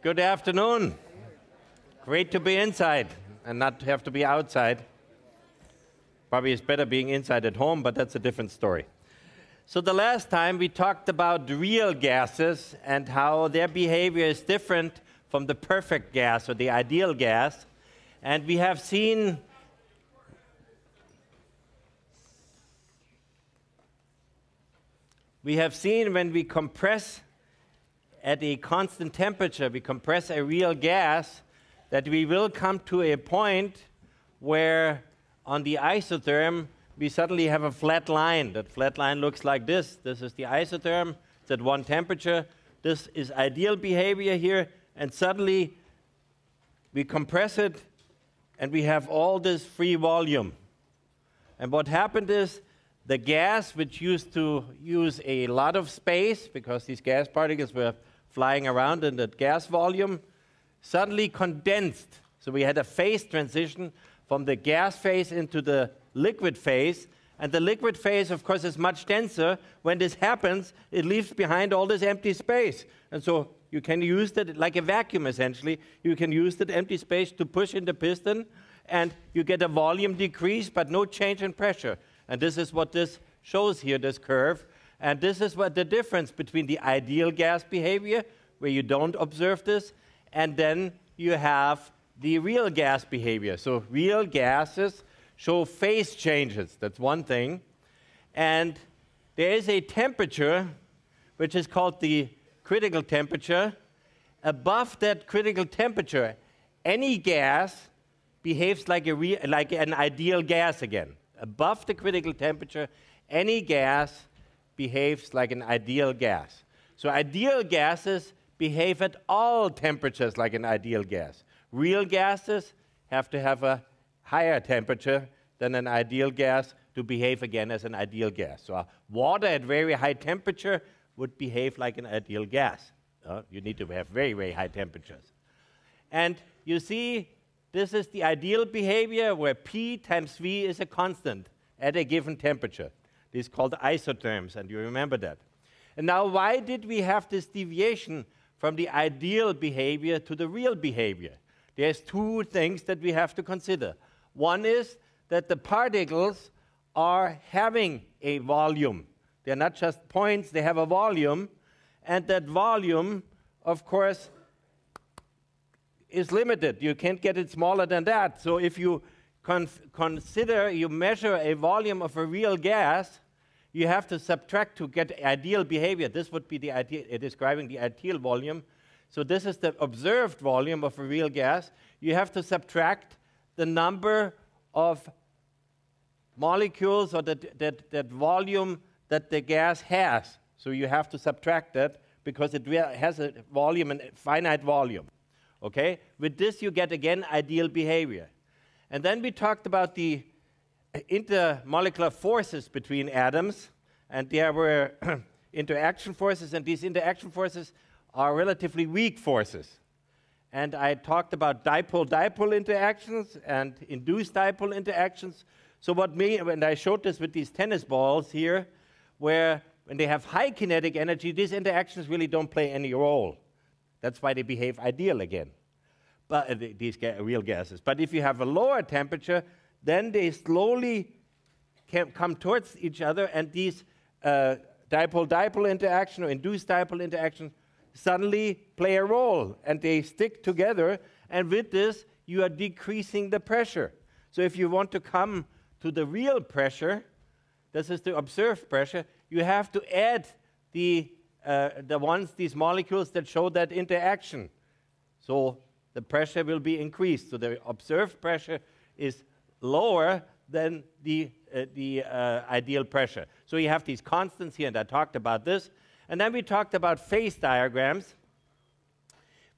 Good afternoon. Great to be inside and not have to be outside. Probably it's better being inside at home, but that's a different story. So the last time we talked about real gases and how their behavior is different from the perfect gas or the ideal gas. And we have seen when we compress at a constant temperature, we compress a real gas, that we will come to a point where on the isotherm we suddenly have a flat line. That flat line looks like this. This is the isotherm. It's at one temperature. This is ideal behavior here, and suddenly we compress it and we have all this free volume. And what happened is the gas, which used to use a lot of space because these gas particles were flying around in that gas volume, suddenly condensed. So we had a phase transition from the gas phase into the liquid phase. And the liquid phase, of course, is much denser. When this happens, it leaves behind all this empty space. And so you can use that like a vacuum, essentially. You can use that empty space to push in the piston, and you get a volume decrease, but no change in pressure. And this is what this shows here, this curve. And this is what the difference between the ideal gas behavior, where you don't observe this, and then you have the real gas behavior. So real gases show phase changes. That's one thing. And there is a temperature, which is called the critical temperature. Above that critical temperature, any gas behaves like an ideal gas again. Above the critical temperature, any gas behaves like an ideal gas. So ideal gases behave at all temperatures like an ideal gas. Real gases have to have a higher temperature than an ideal gas to behave again as an ideal gas. So water at very high temperature would behave like an ideal gas. You need to have very, very high temperatures. And you see, this is the ideal behavior where P times V is a constant at a given temperature. These are called isotherms, and you remember that. And now, why did we have this deviation from the ideal behavior to the real behavior? There's two things that we have to consider. One is that the particles are having a volume. They're not just points, they have a volume. And that volume, of course, is limited. You can't get it smaller than that. So if you you measure a volume of a real gas, you have to subtract to get ideal behavior. This would be the ideal, describing the ideal volume. So this is the observed volume of a real gas. You have to subtract the number of molecules or that volume that the gas has. So you have to subtract that because it has a volume, a finite volume. Okay? With this, you get, again, ideal behavior. And then we talked about the intermolecular forces between atoms, and there were interaction forces, and these interaction forces are relatively weak forces. And I talked about dipole-dipole interactions and induced dipole interactions. So when I showed this with these tennis balls here, where when they have high kinetic energy, these interactions really don't play any role. That's why they behave ideal again. But these real gases. But if you have a lower temperature, then they slowly come towards each other, and these dipole-dipole interaction or induced dipole interaction suddenly play a role, and they stick together, and with this, you are decreasing the pressure. So if you want to come to the real pressure, this is the observed pressure, you have to add these molecules that show that interaction. So the pressure will be increased. So the observed pressure is lower than the ideal pressure. So you have these constants here, and I talked about this. And then we talked about phase diagrams.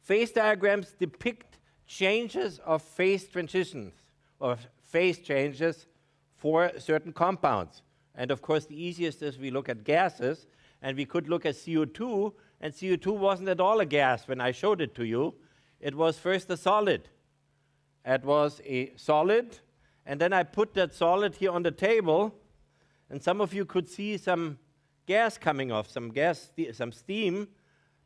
Phase diagrams depict changes of phase transitions, or phase changes for certain compounds. And of course, the easiest is we look at gases, and we could look at CO2, and CO2 wasn't at all a gas when I showed it to you. It was first a solid. It was a solid, and then I put that solid here on the table, and some of you could see some gas coming off, some steam.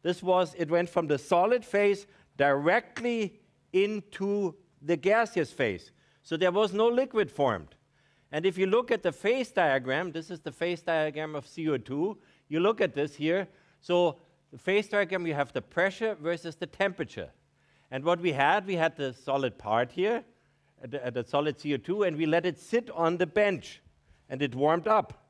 It went from the solid phase directly into the gaseous phase. So there was no liquid formed. And if you look at the phase diagram, this is the phase diagram of CO2. You look at this here. So the phase diagram, you have the pressure versus the temperature. And what we had the solid part here, the solid CO2, and we let it sit on the bench, and it warmed up.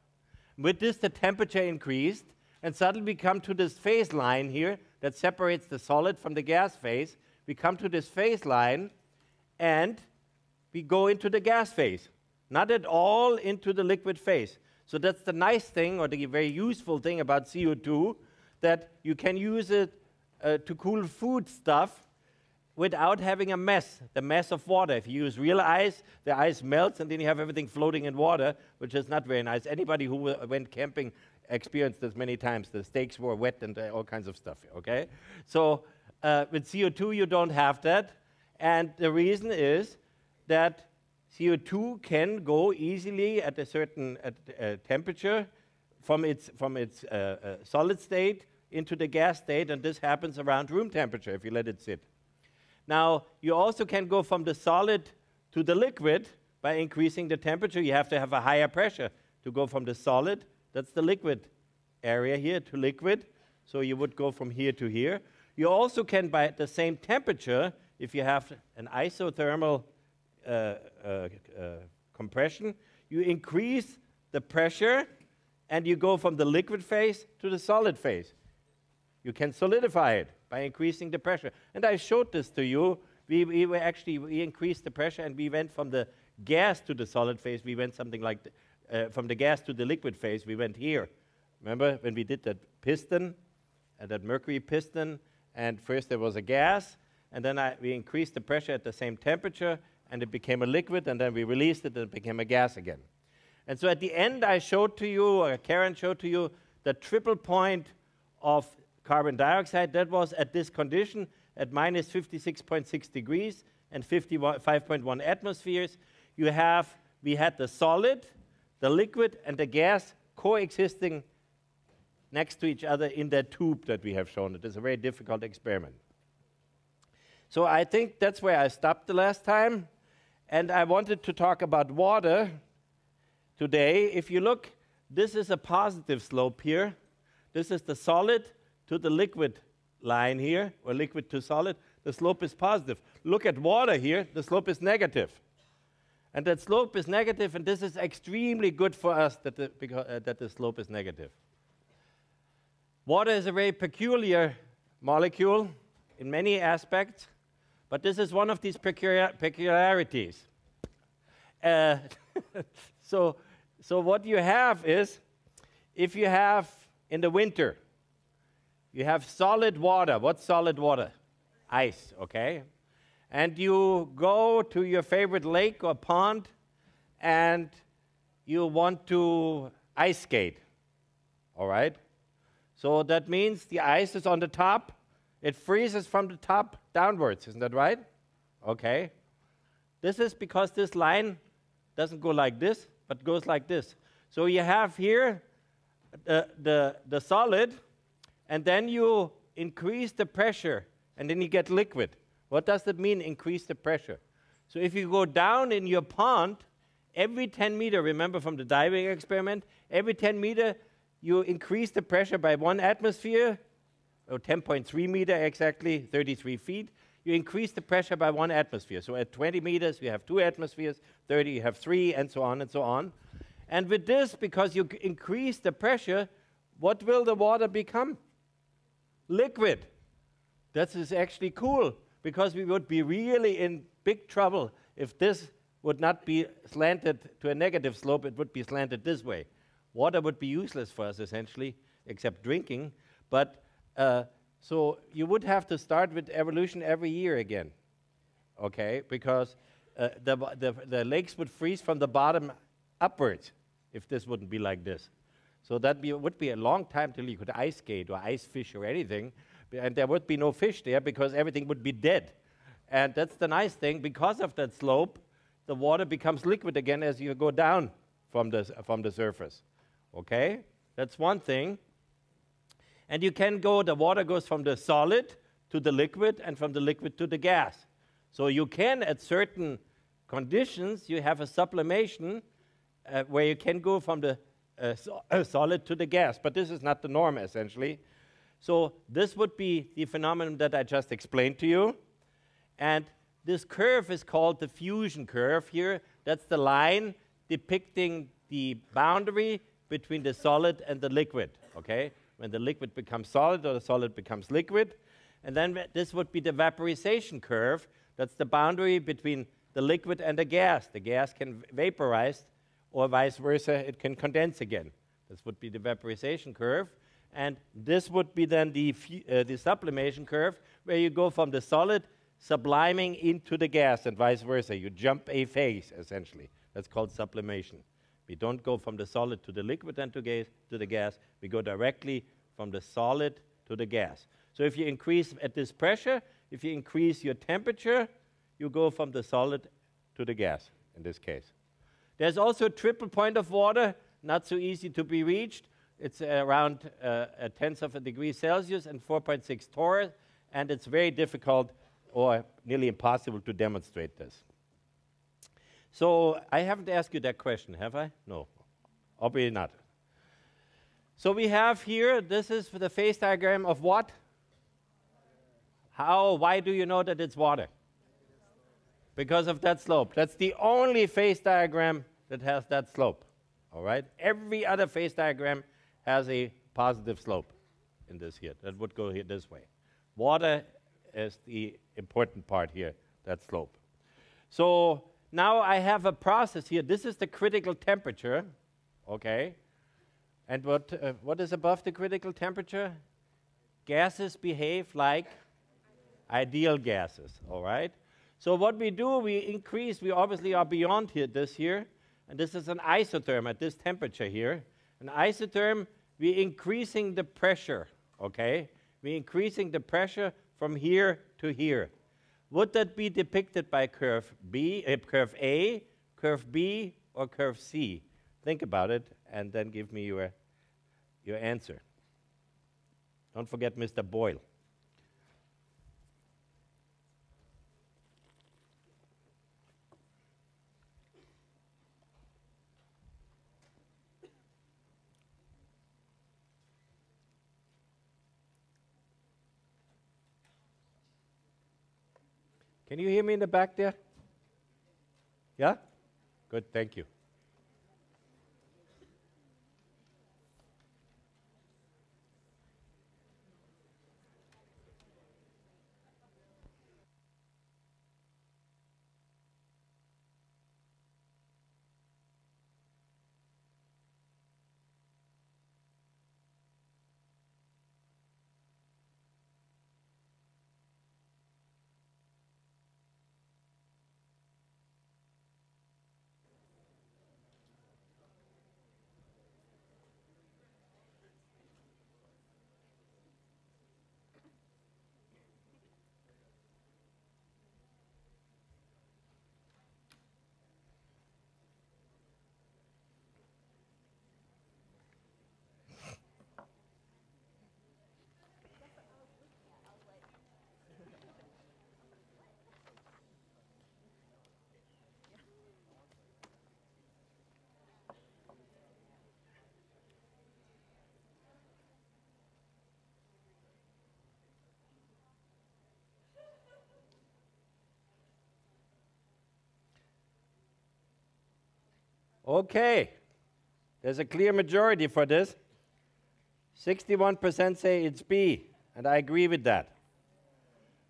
With this, the temperature increased, and suddenly we come to this phase line here that separates the solid from the gas phase. We come to this phase line, and we go into the gas phase, not at all into the liquid phase. So that's the nice thing, or the very useful thing about CO2, that you can use it to cool food stuff without having a mess, the mess of water. If you use real ice, the ice melts, and then you have everything floating in water, which is not very nice. Anybody who went camping experienced this many times. The steaks were wet and all kinds of stuff, okay? So with CO2, you don't have that. And the reason is that CO2 can go easily at a certain temperature from its solid state into the gas state, and this happens around room temperature if you let it sit. Now, you also can go from the solid to the liquid by increasing the temperature. You have to have a higher pressure to go from the solid, that's the liquid area here, to liquid. So you would go from here to here. You also can, by the same temperature, if you have an isothermal compression, you increase the pressure and you go from the liquid phase to the solid phase. You can solidify it by increasing the pressure. And I showed this to you. We increased the pressure and we went from the gas to the solid phase. We went something like, from the gas to the liquid phase, we went here. Remember when we did that piston, that mercury piston, and first there was a gas, and then we increased the pressure at the same temperature, and it became a liquid, and then we released it, and it became a gas again. And so at the end, I showed to you, or Karen showed to you, the triple point of carbon dioxide. That was at this condition, at minus 56.6 degrees and 5.1 atmospheres. We had the solid, the liquid, and the gas coexisting next to each other in that tube that we have shown. It is a very difficult experiment. So I think that's where I stopped the last time. And I wanted to talk about water today. If you look, this is a positive slope here. This is the solid to the liquid line here, or liquid to solid. The slope is positive. Look at water here. The slope is negative. And that slope is negative, and this is extremely good for us that the slope is negative. Water is a very peculiar molecule in many aspects, but this is one of these peculiarities. So what you have is, if you have in the winter, you have solid water. What's solid water? Ice, okay? And you go to your favorite lake or pond, and you want to ice skate, all right? So that means the ice is on the top. It freezes from the top downwards, isn't that right? Okay. This is because this line doesn't go like this, but goes like this. So you have here the solid, and then you increase the pressure, and then you get liquid. What does that mean, increase the pressure? So if you go down in your pond, every 10 meter, remember from the diving experiment, every 10 meter, you increase the pressure by 1 atmosphere, or 10.3 meter exactly, 33 feet. You increase the pressure by 1 atmosphere. So at 20 meters, you have 2 atmospheres, 30, you have 3, and so on and so on. And with this, because you increase the pressure, what will the water become? Liquid. That is actually cool, because we would be really in big trouble if this would not be slanted to a negative slope. It would be slanted this way. Water would be useless for us, essentially, except drinking. But so you would have to start with evolution every year again, okay? Because the lakes would freeze from the bottom upwards if this wouldn't be like this. So that would be a long time till you could ice skate or ice fish or anything. And there would be no fish there because everything would be dead. And that's the nice thing. Because of that slope, the water becomes liquid again as you go down from the surface. Okay? That's one thing. And you can go, the water goes from the solid to the liquid and from the liquid to the gas. So you can, at certain conditions, you have a sublimation where you can go from the solid to the gas, but this is not the norm, essentially. So this would be the phenomenon that I just explained to you. And this curve is called the fusion curve here. That's the line depicting the boundary between the solid and the liquid, okay? When the liquid becomes solid or the solid becomes liquid. And then this would be the vaporization curve. That's the boundary between the liquid and the gas. The gas can vaporize, or vice versa, it can condense again. This would be the vaporization curve. And this would be then the sublimation curve, where you go from the solid subliming into the gas and vice versa. You jump a phase, essentially. That's called sublimation. We don't go from the solid to the liquid and to the gas. We go directly from the solid to the gas. So if you increase at this pressure, if you increase your temperature, you go from the solid to the gas, in this case. There's also a triple point of water, not so easy to be reached. It's around a tenth of a degree Celsius and 4.6 torr, and it's very difficult or nearly impossible to demonstrate this. So I haven't asked you that question, have I? No, obviously not. So we have here, this is for the phase diagram of what? Why do you know that it's water? Because of that slope. That's the only phase diagram that has that slope, all right? Every other phase diagram has a positive slope in this here. That would go here this way. Water is the important part here, that slope. So now I have a process here. This is the critical temperature, okay? And what is above the critical temperature? Gases behave like ideal gases, all right? So what we do, we increase, we obviously are beyond here, this here, and this is an isotherm at this temperature here. An isotherm, we're increasing the pressure, okay? We're increasing the pressure from here to here. Would that be depicted by curve curve A, curve B, or curve C? Think about it, and then give me your answer. Don't forget Mr. Boyle. Can you hear me in the back there? Yeah? Good, thank you. Okay, there's a clear majority for this. 61% say it's B, and I agree with that.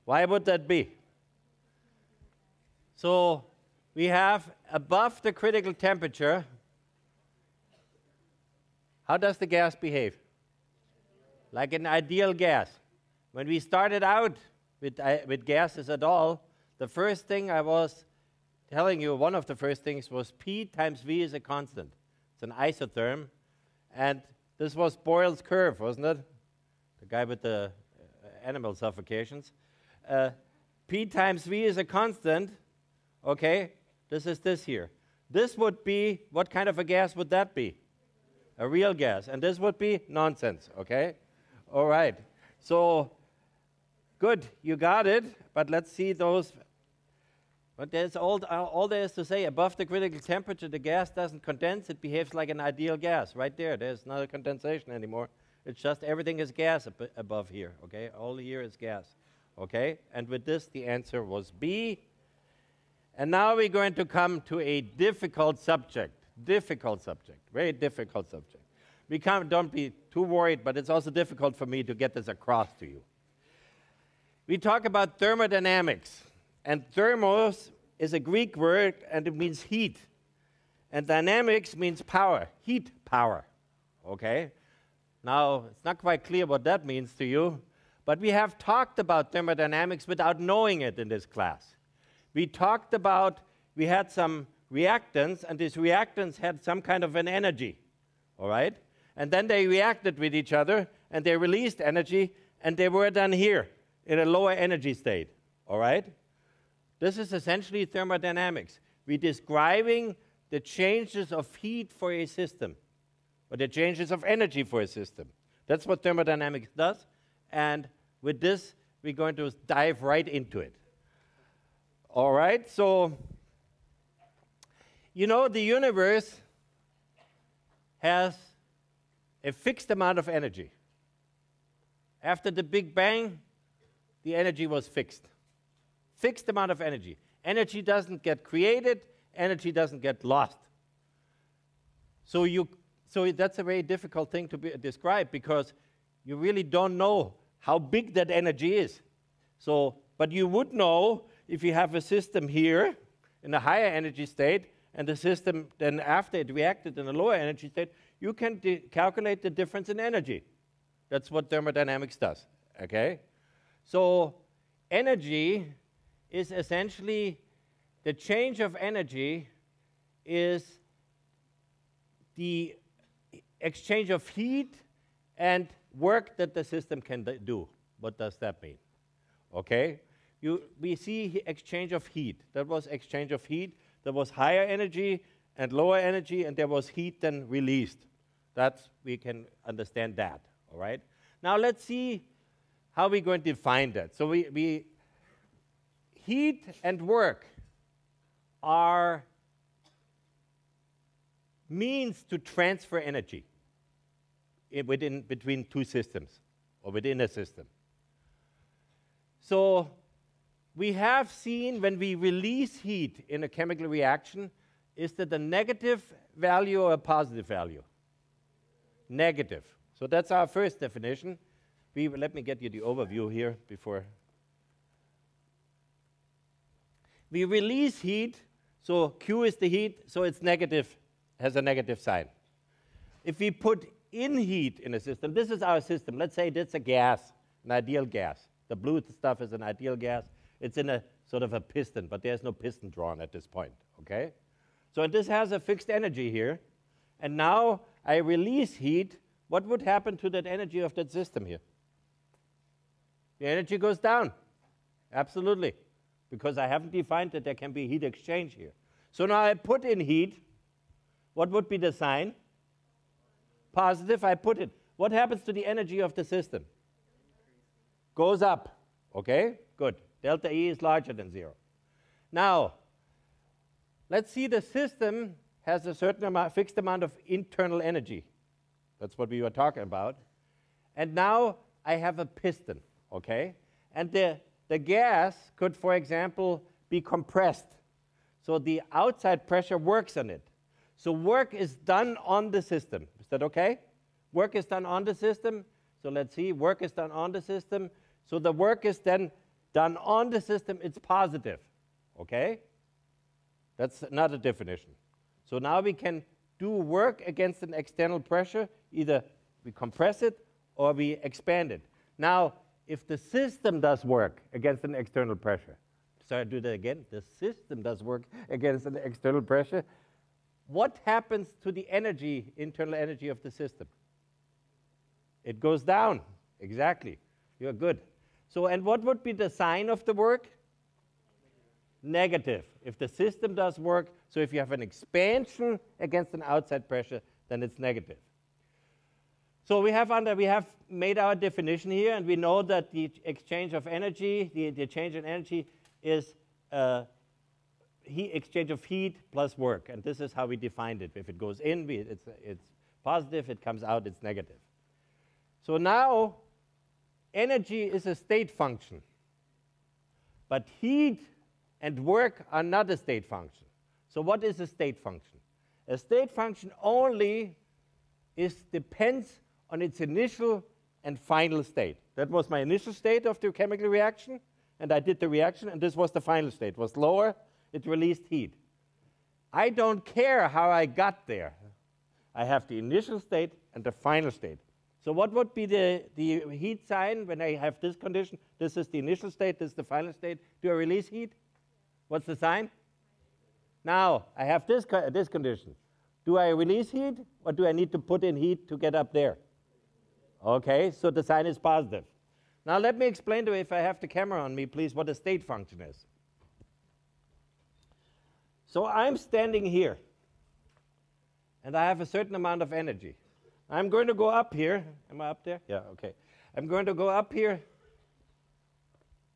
Why would that be? So we have above the critical temperature, how does the gas behave? Like an ideal gas. When we started out with gases at all, the first thing I was telling you, one of the first things was P times V is a constant. It's an isotherm. And this was Boyle's curve, wasn't it? The guy with the animal suffocations. P times V is a constant. Okay, this is this here. This would be, what kind of a gas would that be? A real gas. And this would be nonsense, okay? All right. So Good, you got it, but let's see those. But there's all there is to say. Above the critical temperature, the gas doesn't condense. It behaves like an ideal gas. Right there, there's not a condensation anymore. It's just everything is gas above here, okay? All here is gas, okay? And with this, the answer was B. And now we're going to come to a difficult subject, very difficult subject. Don't be too worried, but it's also difficult for me to get this across to you. We talk about thermodynamics, and thermos is a Greek word, and it means heat. And dynamics means power, heat power, okay? Now, it's not quite clear what that means to you, but we have talked about thermodynamics without knowing it in this class. We had some reactants, and these reactants had some kind of an energy, all right? And then they reacted with each other, and they released energy, and they were done here in a lower energy state, all right? This is essentially thermodynamics. We're describing the changes of heat for a system, or the changes of energy for a system. That's what thermodynamics does, and with this, we're going to dive right into it. All right, so, you know, the universe has a fixed amount of energy. After the Big Bang, the energy was fixed. Fixed amount of energy. Energy doesn't get created, energy doesn't get lost. So that's a very difficult thing to describe because you really don't know how big that energy is. But you would know if you have a system here in a higher energy state and the system then after it reacted in a lower energy state, you can calculate the difference in energy. That's what thermodynamics does, okay? So energy is essentially, the change of energy is the exchange of heat and work that the system can do. What does that mean? Okay? We see exchange of heat. That was exchange of heat. There was higher energy and lower energy, and there was heat then released. We can understand that, all right? Now let's see how we're going to define that. So heat and work are means to transfer energy between two systems or within a system. So we have seen when we release heat in a chemical reaction, is that a negative value or a positive value? Negative. So that's our first definition. Let me get you the overview here before. We release heat, so Q is the heat, so it's negative, has a negative sign. If we put in heat in a system, this is our system. Let's say it's a gas, an ideal gas. The blue stuff is an ideal gas. It's in a sort of a piston, but there's no piston drawn at this point, okay? So this has a fixed energy here, and now I release heat. What would happen to that energy of that system here? The energy goes down, absolutely, because I haven't defined that there can be heat exchange here. So now I put in heat. What would be the sign? Positive, I put it. What happens to the energy of the system? Goes up, okay? Good. Delta E is larger than 0. Now, let's see the system has a certain fixed amount of internal energy. That's what we were talking about. And now I have a piston, okay? And the gas could, for example, be compressed. So the outside pressure works on it. So work is done on the system. Is that okay? Work is done on the system. So let's see, work is done on the system. So the work is then done on the system, it's positive, okay? That's another definition. So now we can do work against an external pressure. Either we compress it or we expand it. Now, if the system does work against an external pressure, so I do that again, the system does work against an external pressure, what happens to the energy, internal energy of the system? It goes down, exactly. You're good. So, and what would be the sign of the work? Negative. If the system does work, so if you have an expansion against an outside pressure, then it's negative. So we have made our definition here, and we know that the exchange of energy, the change in energy is exchange of heat plus work, and this is how we defined it. If it goes in, it's positive. It comes out, it's negative. So now, energy is a state function, but heat and work are not a state function. So what is a state function? A state function only depends on its initial and final state. That was my initial state of the chemical reaction, and I did the reaction, and this was the final state. It was lower, it released heat. I don't care how I got there. I have the initial state and the final state. So what would be the heat sign when I have this condition? This is the initial state, this is the final state. Do I release heat? What's the sign? Now, I have this condition. Do I release heat, or do I need to put in heat to get up there? Okay, so the sign is positive. Now let me explain to you, if I have the camera on me, please, what a state function is. So I'm standing here, and I have a certain amount of energy. I'm going to go up here. Am I up there? Yeah, okay. I'm going to go up here,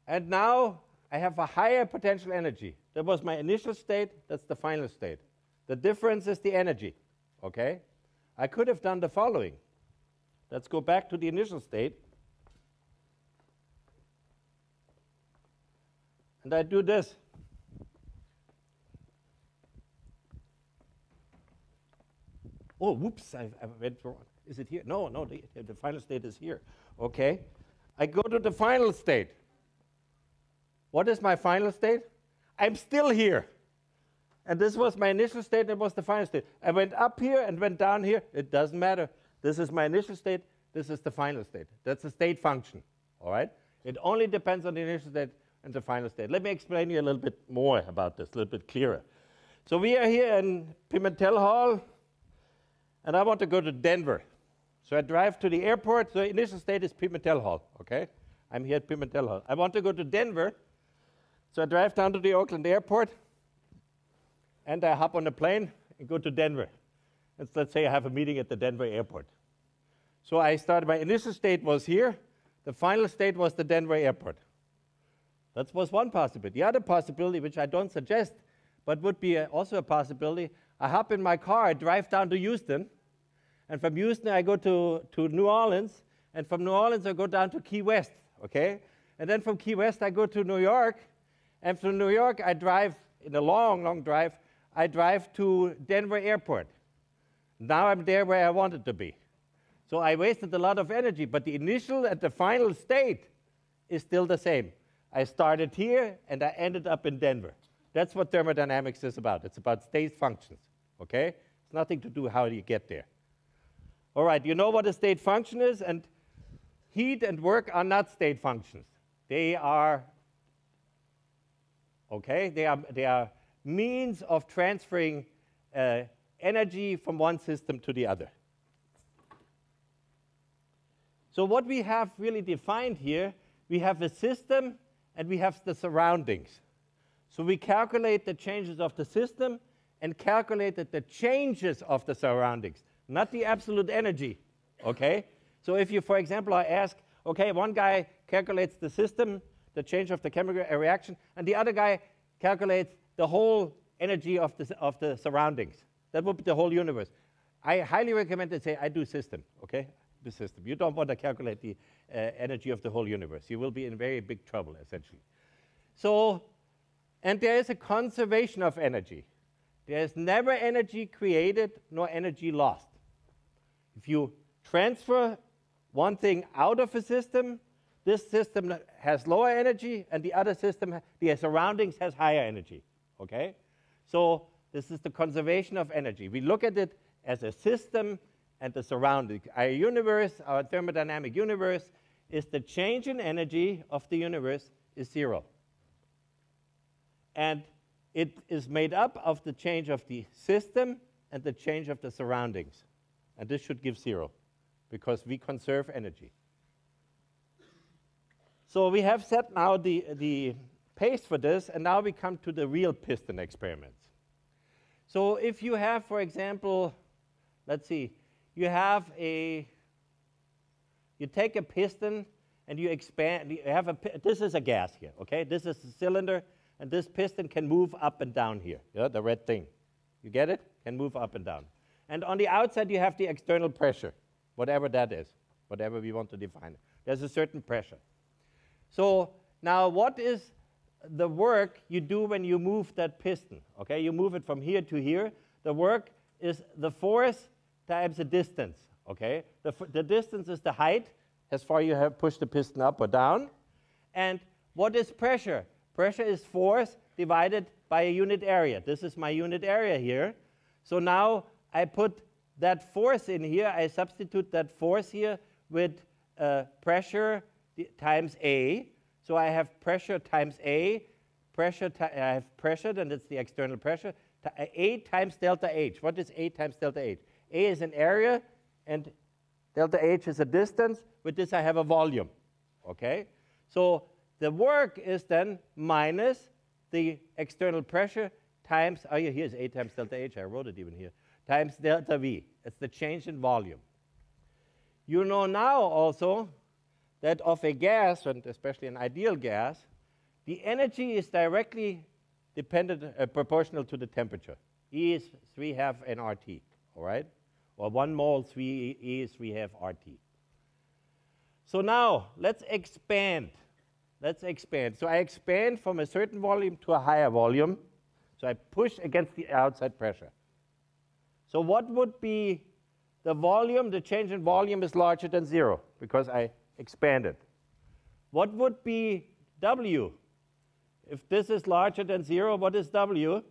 and now I have a higher potential energy. That was my initial state, that's the final state. The difference is the energy, okay? I could have done the following. Let's go back to the initial state. And I do this. Oh, whoops, I went wrong. Is it here? No, the final state is here. Okay. I go to the final state. What is my final state? I'm still here. And this was my initial state, it was the final state. I went up here and went down here. It doesn't matter. This is my initial state, this is the final state. That's a state function, all right? It only depends on the initial state and the final state. Let me explain you a little bit more about this, a little bit clearer. So we are here in Pimentel Hall, and I want to go to Denver. So I drive to the airport. So the initial state is Pimentel Hall, okay? I'm here at Pimentel Hall. I want to go to Denver. So I drive down to the Oakland airport, and I hop on a plane and go to Denver. And let's say I have a meeting at the Denver airport. So I started, my initial state was here. The final state was the Denver airport. That was one possibility. The other possibility, which I don't suggest, but would be also a possibility, I hop in my car, I drive down to Houston, and from Houston I go to New Orleans, and from New Orleans I go down to Key West, okay? And then from Key West I go to New York, and from New York I drive, in a long, long drive, I drive to Denver airport. Now I'm there where I wanted to be. So I wasted a lot of energy, but the initial and the final state is still the same. I started here, and I ended up in Denver. That's what thermodynamics is about. It's about state functions, okay? It's nothing to do how you get there. All right, you know what a state function is, and heat and work are not state functions. They are, okay, they are means of transferring energy from one system to the other. So what we have really defined here, we have a system and we have the surroundings. So we calculate the changes of the system and calculate the changes of the surroundings, not the absolute energy, okay? So if you, for example, I ask, okay, one guy calculates the system, the change of the chemical reaction, and the other guy calculates the whole energy of the surroundings. That would be the whole universe. I highly recommend to say, I do system, okay? The system. You don't want to calculate the energy of the whole universe. You will be in very big trouble, essentially. So, and there is a conservation of energy. There is never energy created nor energy lost. If you transfer one thing out of a system, this system has lower energy, and the other system, the surroundings, has higher energy, okay? So this is the conservation of energy. We look at it as a system and the surrounding. Our universe, our thermodynamic universe, is the change in energy of the universe is zero. And it is made up of the change of the system and the change of the surroundings. And this should give zero, because we conserve energy. So we have set now the pace for this, and now we come to the real piston experiments. So if you have, for example, let's see, you have a you take a piston and you expand. You have this is a gas here, okay? This is the cylinder, and this piston can move up and down here, yeah, the red thing. You get it? Can move up and down. And on the outside, you have the external pressure, whatever that is, whatever we want to define it. There's a certain pressure. So now what is the work you do when you move that piston? Okay, you move it from here to here. The work is the force times the distance, okay? The distance is the height as far you have pushed the piston up or down. And what is pressure? Pressure is force divided by a unit area. This is my unit area here. So now I put that force in here. I substitute that force here with pressure times A. So I have pressure times A. I have pressure, then it's the external pressure. A times delta H. What is A times delta H? A is an area, and delta H is a distance. With this, I have a volume. Okay? So the work is then minus the external pressure times, oh yeah, here's A times delta H. I wrote it even here. Times delta V. It's the change in volume. You know now also that of a gas, and especially an ideal gas, the energy is directly proportional to the temperature. E is 3/2 nRT, all right? Or 1 mole, E is 3/2 RT. So now, let's expand. Let's expand. So I expand from a certain volume to a higher volume. So I push against the outside pressure. So what would be the volume? The change in volume is larger than 0 because I expanded. What would be W? If this is larger than 0, what is W?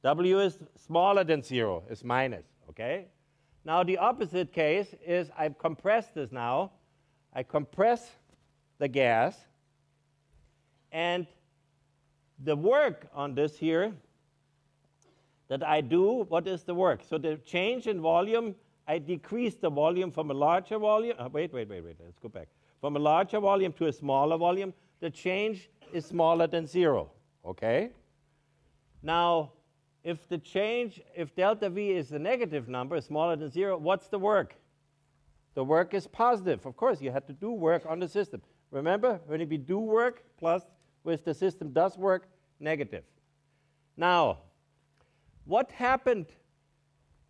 W is smaller than 0, is minus, okay? Now the opposite case is I compress this now. I compress the gas, and the work on this here that I do, what is the work? So the change in volume, I decrease the volume from a larger volume. Wait, let's go back. From a larger volume to a smaller volume, the change is smaller than 0, okay? Now, if delta V is a negative number, smaller than 0, what's the work? The work is positive. Of course, you have to do work on the system. Remember, when we do work, plus if the system does work, negative. Now, what happened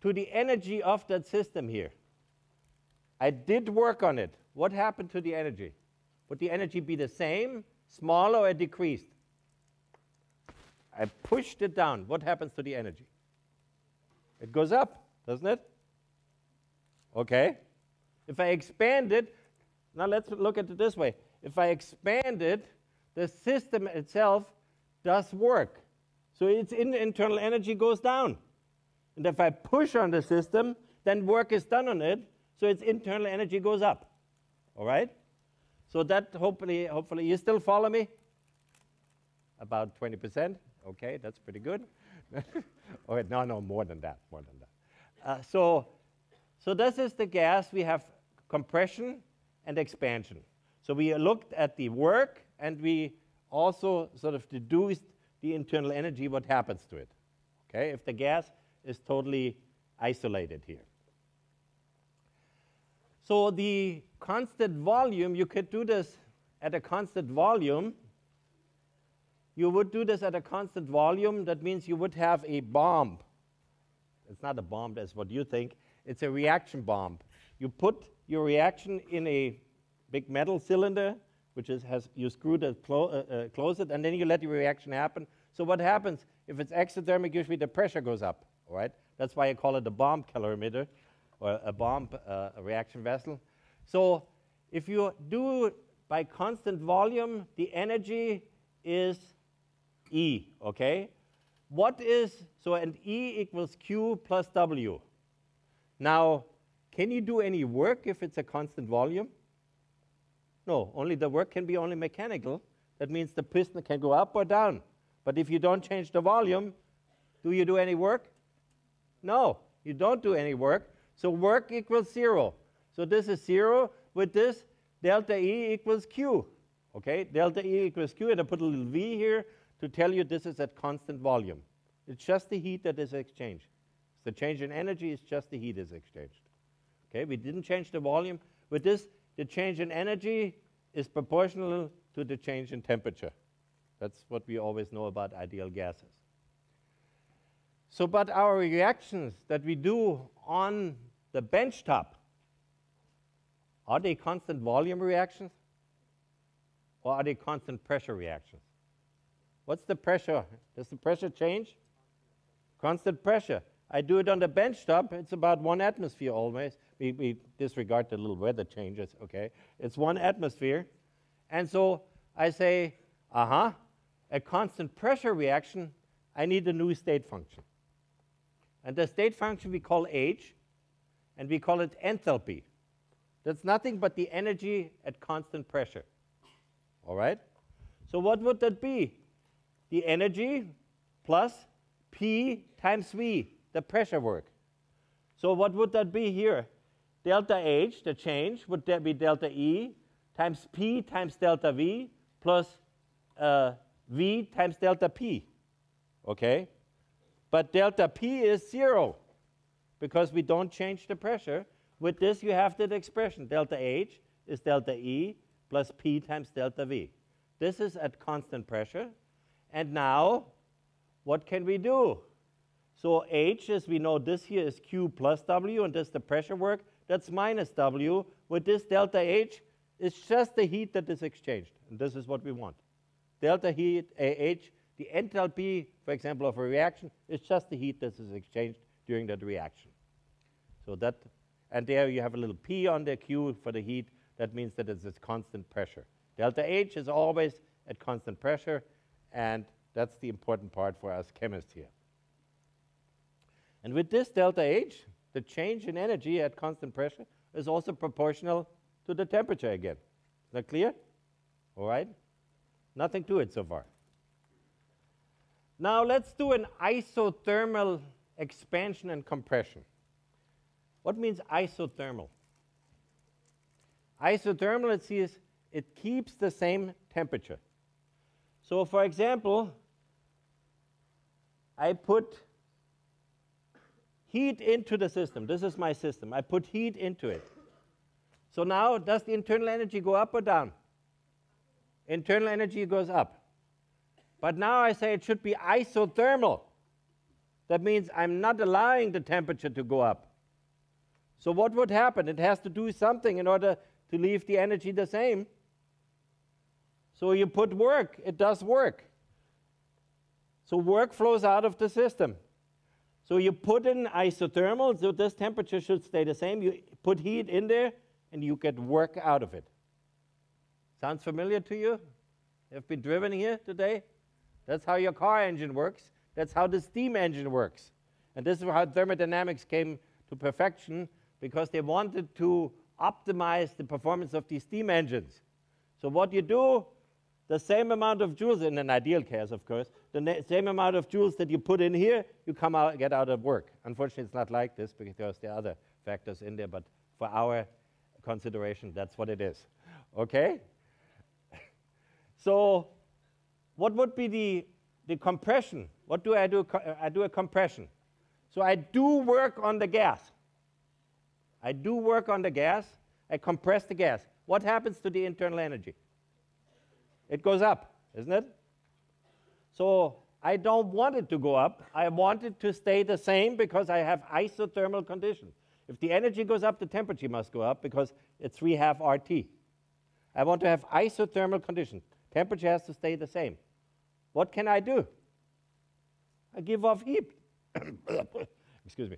to the energy of that system here? I did work on it. What happened to the energy? Would the energy be the same, smaller, or decreased? I pushed it down. What happens to the energy? It goes up, doesn't it? Okay. If I expand it, now let's look at it this way. If I expand it, the system itself does work. So its internal energy goes down. And if I push on the system, then work is done on it, so its internal energy goes up. All right? So that hopefully you still follow me? About 20%. Okay, that's pretty good. Okay, no, more than that. So this is the gas. We have compression and expansion. So we looked at the work, and we also sort of deduced the internal energy, what happens to it. Okay, if the gas is totally isolated here. So the constant volume, you could do this at a constant volume. You would do this at a constant volume. That means you would have a bomb. It's not a bomb, that's what you think. It's a reaction bomb. You put your reaction in a big metal cylinder, which you screw it, close it, and then you let the reaction happen. So what happens? If it's exothermic, usually the pressure goes up, all right? That's why I call it a bomb calorimeter, or a bomb reaction vessel. So if you do by constant volume, the energy is E, okay? And E equals Q plus W. Now, can you do any work if it's a constant volume? No, only the work can be only mechanical. That means the piston can go up or down. But if you don't change the volume, do you do any work? No, you don't do any work. So work equals 0. So this is 0. With this, delta E equals Q. Okay, delta E equals Q, and I put a little V here to tell you this is at constant volume. It's just the heat that is exchanged. The change in energy is just the heat is exchanged. Okay, we didn't change the volume. With this, the change in energy is proportional to the change in temperature. That's what we always know about ideal gases. So, but our reactions that we do on the benchtop, are they constant volume reactions? Or are they constant pressure reactions? What's the pressure? Does the pressure change? Constant pressure. I do it on the benchtop, it's about 1 atmosphere always. We disregard the little weather changes, okay? It's 1 atmosphere. And so I say, a constant pressure reaction, I need a new state function. And the state function we call H, and we call it enthalpy. That's nothing but the energy at constant pressure. All right? So what would that be? The energy plus P times V, the pressure work. So what would that be here? Delta H, the change, would that be delta E times P times delta V plus V times delta P. Okay? But delta P is 0 because we don't change the pressure. With this, you have that expression. Delta H is delta E plus P times delta V. This is at constant pressure. And now, what can we do? So H, as we know, this here is Q plus W, and this is the pressure work. That's minus W. With this delta H, it's just the heat that is exchanged. And this is what we want. Delta heat, H, the enthalpy, for example, of a reaction, is just the heat that is exchanged during that reaction. So that, and there you have a little P on the Q for the heat. That means that it's at constant pressure. Delta H is always at constant pressure, and that's the important part for us chemists here. And with this delta H, the change in energy at constant pressure is also proportional to the temperature again. Is that clear? All right? Nothing to it so far. Now let's do an isothermal expansion and compression. What means isothermal? Isothermal, it keeps the same temperature. So for example, I put heat into the system. This is my system. I put heat into it. So now, does the internal energy go up or down? Internal energy goes up. But now I say it should be isothermal. That means I'm not allowing the temperature to go up. So what would happen? It has to do something in order to leave the energy the same. So you put work, it does work. So work flows out of the system. So you put in isothermal, so this temperature should stay the same. You put heat in there, and you get work out of it. Sounds familiar to you? You've been driven here today? That's how your car engine works. That's how the steam engine works. And this is how thermodynamics came to perfection, because they wanted to optimize the performance of these steam engines. So what you do, the same amount of joules, in an ideal case, of course, the same amount of joules that you put in here, you get out of work. Unfortunately, it's not like this because there are other factors in there, but for our consideration, that's what it is. Okay? So what would be the compression? What do I do? I do a compression. So I do work on the gas. I do work on the gas. I compress the gas. What happens to the internal energy? It goes up, isn't it? So I don't want it to go up. I want it to stay the same because I have isothermal conditions. If the energy goes up, the temperature must go up because it's 3/2 RT. I want to have isothermal conditions. Temperature has to stay the same. What can I do? I give off heat. Excuse me.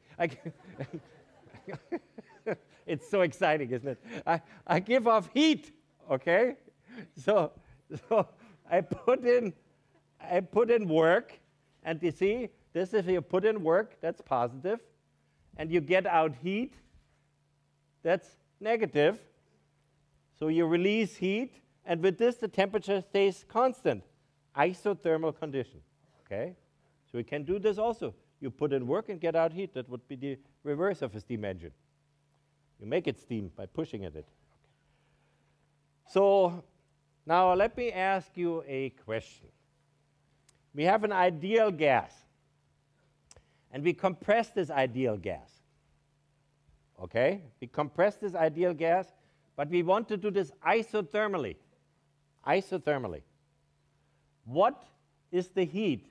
It's so exciting, isn't it? I give off heat, okay? So I put in work, and you see, this if you put in work, that's positive, and you get out heat, that's negative. So you release heat, and with this, the temperature stays constant. Isothermal condition, okay? So we can do this also. You put in work and get out heat. That would be the reverse of a steam engine. You make it steam by pushing at it. Okay. So now let me ask you a question. We have an ideal gas, and we compress this ideal gas. Okay? We compress this ideal gas, but we want to do this isothermally. Isothermally. What is the heat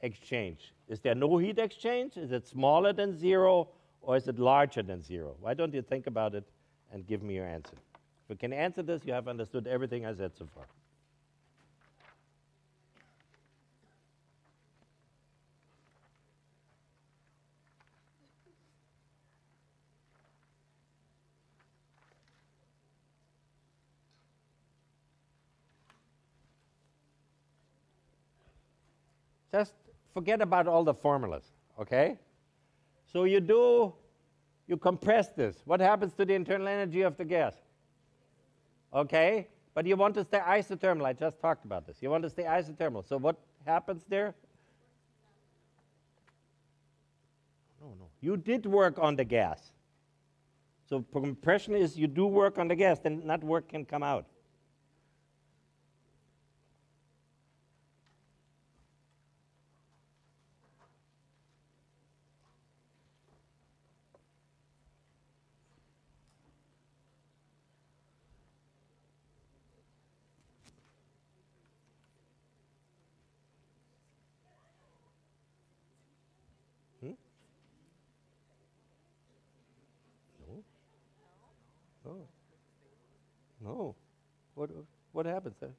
exchange? Is there no heat exchange? Is it smaller than 0 or is it larger than 0? Why don't you think about it and give me your answer? If you can answer this, you have understood everything I said so far. Just forget about all the formulas, okay? So you compress this. What happens to the internal energy of the gas? Okay, but you want to stay isothermal. I just talked about this. You want to stay isothermal. So what happens there? No. You did work on the gas. So compression is you do work on the gas, then that work can come out. No. No. What happens there?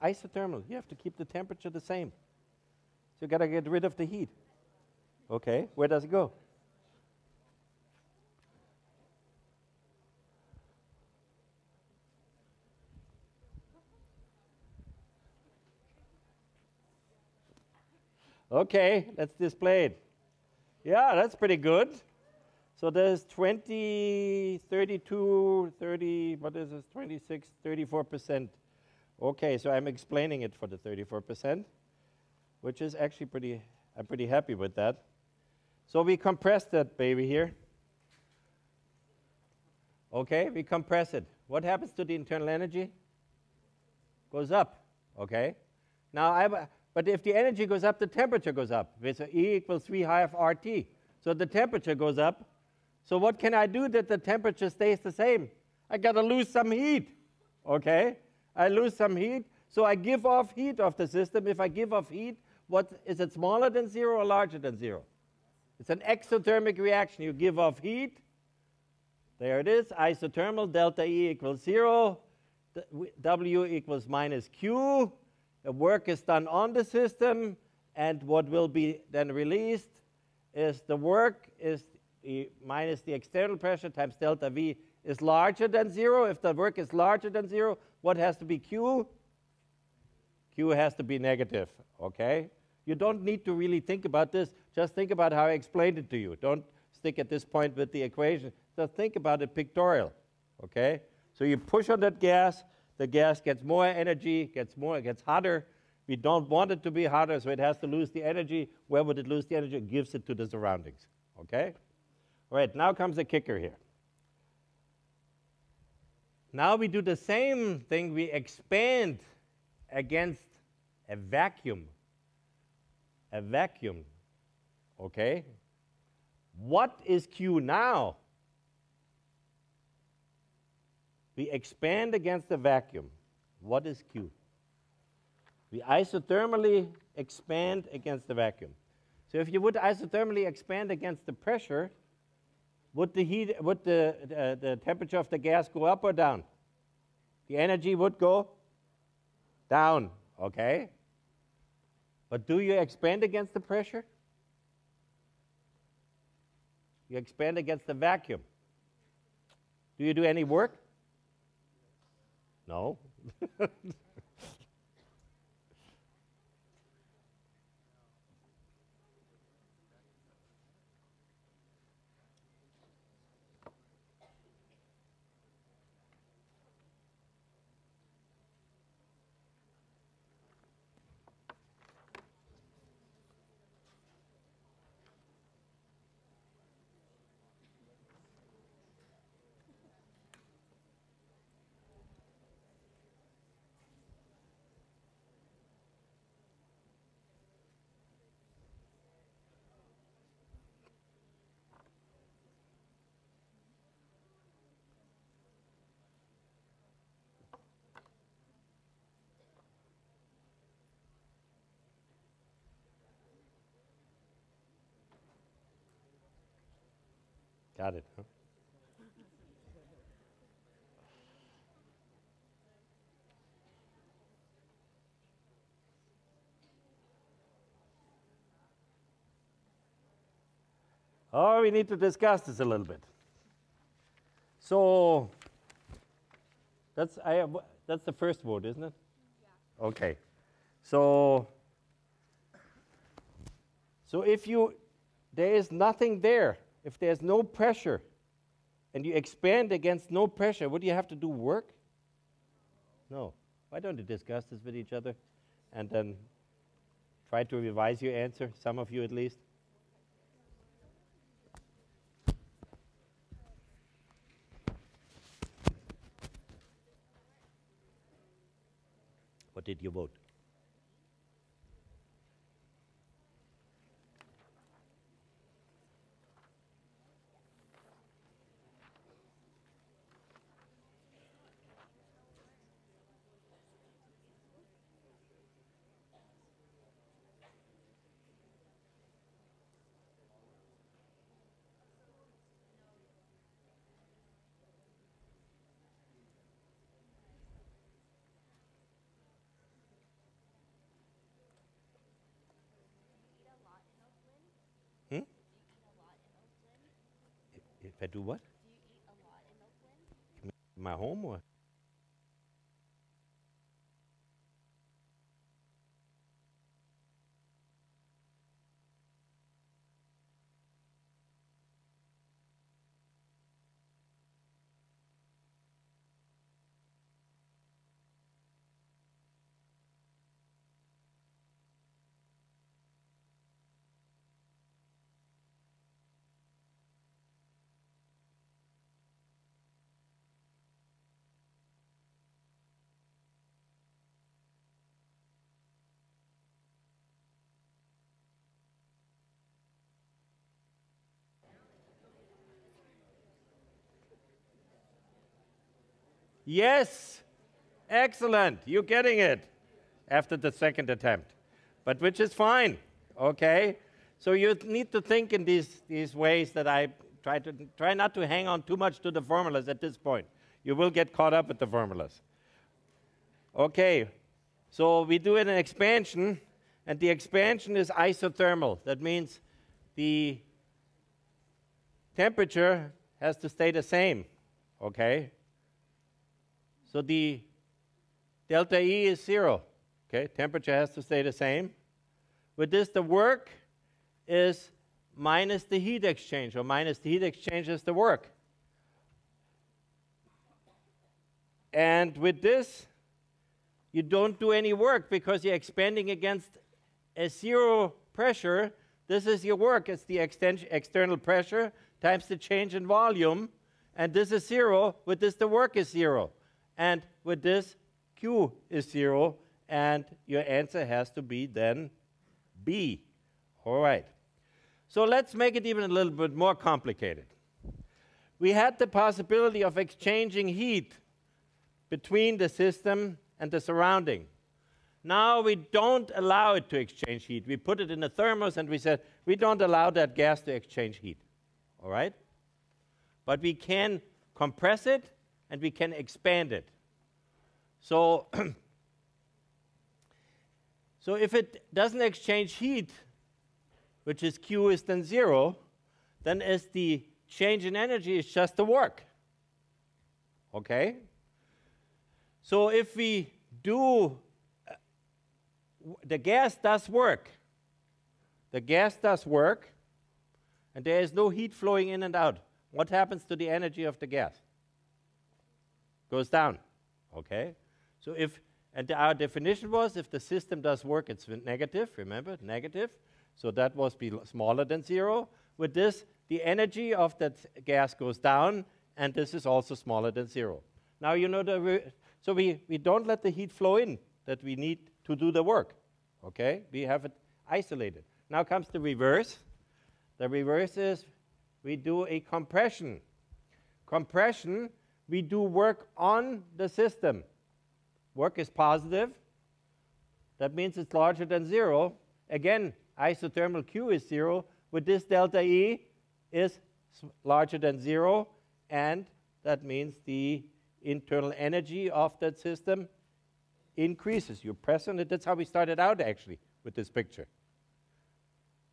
Isothermal. You have to keep the temperature the same. So you got to get rid of the heat. Okay, where does it go? Okay, let's display it. Yeah, that's pretty good. So there's 20, 32, 30, what is this, 26, 34%. Okay, so I'm explaining it for the 34%, which is actually I'm pretty happy with that. So we compress that baby here. Okay, we compress it. What happens to the internal energy? Goes up, okay? Now, but if the energy goes up, the temperature goes up. So E equals 3 half RT. So the temperature goes up. So what can I do that the temperature stays the same? I got to lose some heat, okay? I lose some heat, so I give off heat of the system. If I give off heat, what is it, smaller than 0 or larger than 0? It's an exothermic reaction. You give off heat. There it is, isothermal, delta E equals 0. W equals minus Q. The work is done on the system, and what will be then released is the work is minus the external pressure times delta V is larger than 0. If the work is larger than 0, what has to be Q? Q has to be negative, okay? You don't need to really think about this. Just think about how I explained it to you. Don't stick at this point with the equation. Just think about it pictorial, okay? So you push on that gas, the gas gets more energy, it gets hotter. We don't want it to be hotter, so it has to lose the energy. Where would it lose the energy? It gives it to the surroundings, okay? All right, now comes the kicker here. Now we do the same thing. We expand against a vacuum. A vacuum, okay? What is Q now? We expand against the vacuum. What is Q? We isothermally expand against the vacuum. So if you would isothermally expand against the pressure, would the temperature of the gas go up or down? The energy would go down, okay? But do you expand against the pressure? You expand against the vacuum. Do you do any work? No. Got it, huh? Oh, we need to discuss this a little bit. So that's the first vote, isn't it? Yeah. Okay. So if there is nothing there, if there's no pressure, and you expand against no pressure, what do you have to do, work? No. Why don't you discuss this with each other and then try to revise your answer, some of you at least? What did you vote? Hmm? If I do what? My home or? Yes! Excellent. You're getting it after the second attempt, but which is fine, okay? So you need to think in these ways that I try not to hang on too much to the formulas at this point. You will get caught up with the formulas. Okay, so we do it in expansion, and the expansion is isothermal. That means the temperature has to stay the same, okay? So the delta E is 0, okay? Temperature has to stay the same. With this, the work is minus the heat exchange, or minus the heat exchange is the work. And with this, you don't do any work because you're expanding against a 0 pressure. This is your work. It's the external pressure times the change in volume. And this is 0. With this, the work is 0. And with this, Q is 0. And your answer has to be then B. All right. So let's make it even a little bit more complicated. We had the possibility of exchanging heat between the system and the surrounding. Now we don't allow it to exchange heat. We put it in a thermos and we said, we don't allow that gas to exchange heat. All right? But we can compress it and we can expand it. So, so if it doesn't exchange heat, which is Q is then 0, then as the change in energy is just the work. Okay? So if we do, the gas does work. The gas does work, and there is no heat flowing in and out. What happens to the energy of the gas? Goes down. Okay? So if, and our definition was if the system does work, it's negative, remember, negative. So that was smaller than 0. With this, the energy of that gas goes down, and this is also smaller than 0. Now you know so we don't let the heat flow in that we need to do the work. Okay? We have it isolated. Now comes the reverse. The reverse is we do a compression. Compression, we do work on the system. Work is positive. That means it's larger than 0. Again, isothermal Q is 0. With this, delta E is larger than 0, and that means the internal energy of that system increases. You press on it. That's how we started out, actually, with this picture.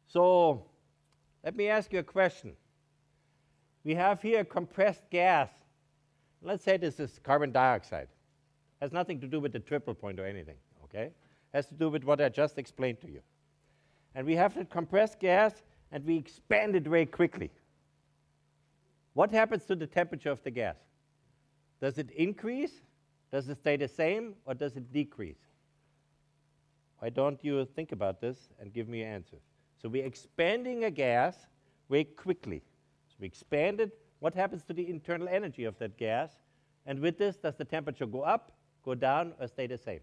So let me ask you a question. We have here a compressed gas. Let's say this is carbon dioxide. Has nothing to do with the triple point or anything, okay? Has to do with what I just explained to you. And we have the compressed gas, and we expand it very quickly. What happens to the temperature of the gas? Does it increase? Does it stay the same, or does it decrease? Why don't you think about this and give me an answer? So we're expanding a gas very quickly. So we expand it. What happens to the internal energy of that gas? And with this, does the temperature go up, go down, or stay the same?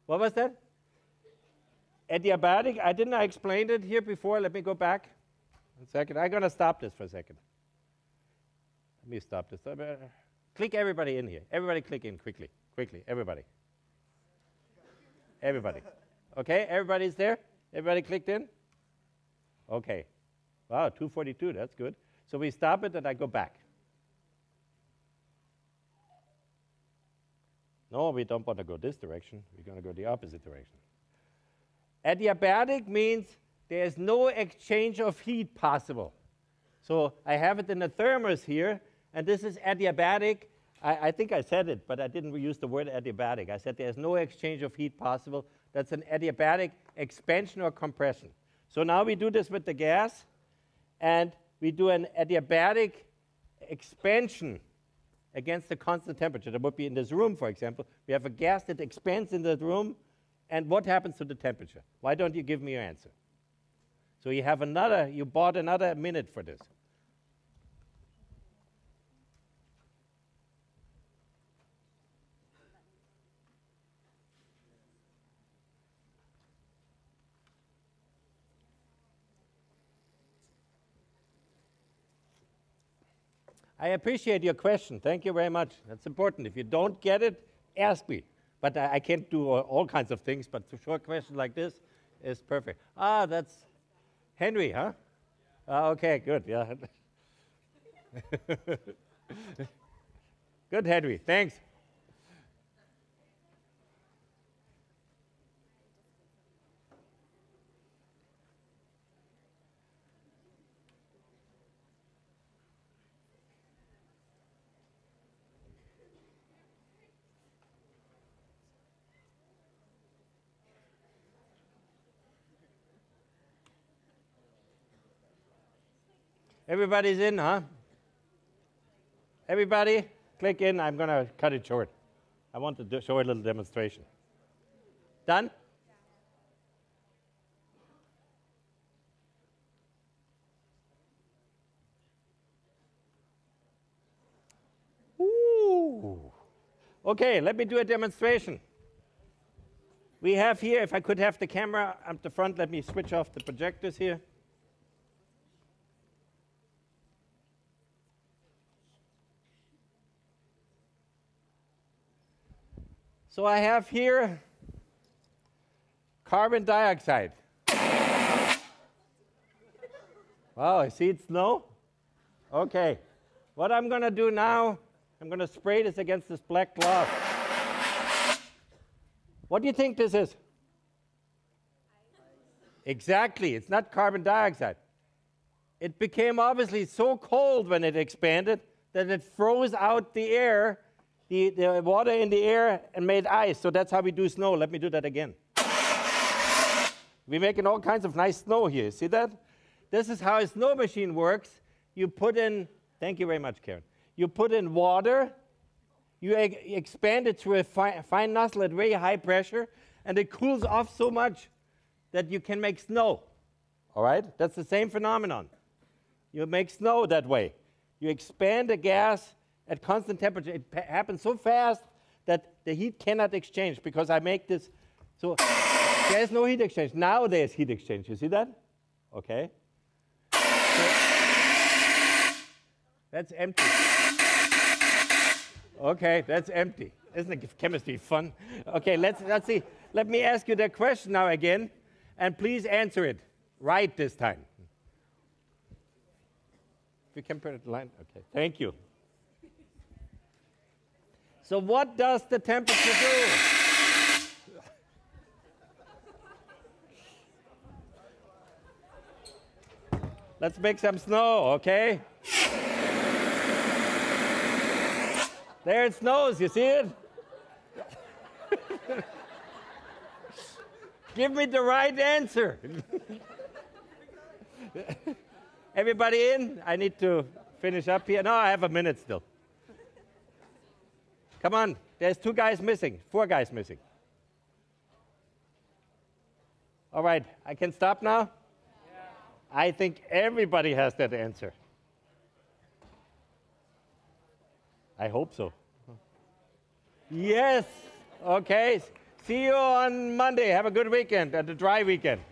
What was that? Adiabatic. Didn't I explain it here before? Let me go back 1 second. I'm going to stop this for a second. Let me stop this. Click everybody in here. Everybody click in quickly. Quickly, everybody. Everybody. Okay, everybody's there? Everybody clicked in? Okay. Wow, 242, that's good. So we stop it and I go back. No, we don't want to go this direction. We're going to go the opposite direction. Adiabatic means there is no exchange of heat possible. So I have it in the thermos here, and this is adiabatic. I think I said it, but I didn't use the word adiabatic. I said there's no exchange of heat possible. That's an adiabatic expansion or compression. So now we do this with the gas, and we do an adiabatic expansion against the constant temperature. That would be in this room, for example. We have a gas that expands in the room, and what happens to the temperature? Why don't you give me your answer? So you bought another minute for this. I appreciate your question. Thank you very much. That's important. If you don't get it, ask me. But I can't do all kinds of things, but a short question like this is perfect. That's Henry, huh? Okay, good, yeah. Good, Henry, thanks. Everybody's in, huh? Everybody, click in. I'm going to cut it short. I want to show a little demonstration. Done? Ooh. Okay, let me do a demonstration. We have here, if I could have the camera up the front, let me switch off the projectors here. So I have here carbon dioxide. Wow, I see it snow? Okay. What I'm going to do now, I'm going to spray this against this black cloth. What do you think this is? Exactly. It's not carbon dioxide. It became obviously so cold when it expanded that it froze out the air, the water in the air, and made ice. So that's how we do snow. Let me do that again. We're making all kinds of nice snow here. See that? This is how a snow machine works. You put in, thank you very much, Karen. You put in water, you expand it through a fine nozzle at very high pressure, and it cools off so much that you can make snow. All right? That's the same phenomenon. You make snow that way. You expand a gas at constant temperature. It happens so fast that the heat cannot exchange because I make this. So there's no heat exchange. Now there's heat exchange. You see that? Okay. So that's empty. Okay, that's empty. Isn't chemistry fun? Okay, let's see. Let me ask you that question now again, and please answer it right this time. you can put it in line. Okay, thank you. So what does the temperature do? Let's make some snow, okay? There it snows, you see it? Give me the right answer. Everybody in? I need to finish up here. No, I have a minute still. Come on, there's 2 guys missing, 4 guys missing. All right, I can stop now? Yeah. I think everybody has that answer. I hope so. Yes, okay. See you on Monday. Have a good weekend and a dry weekend.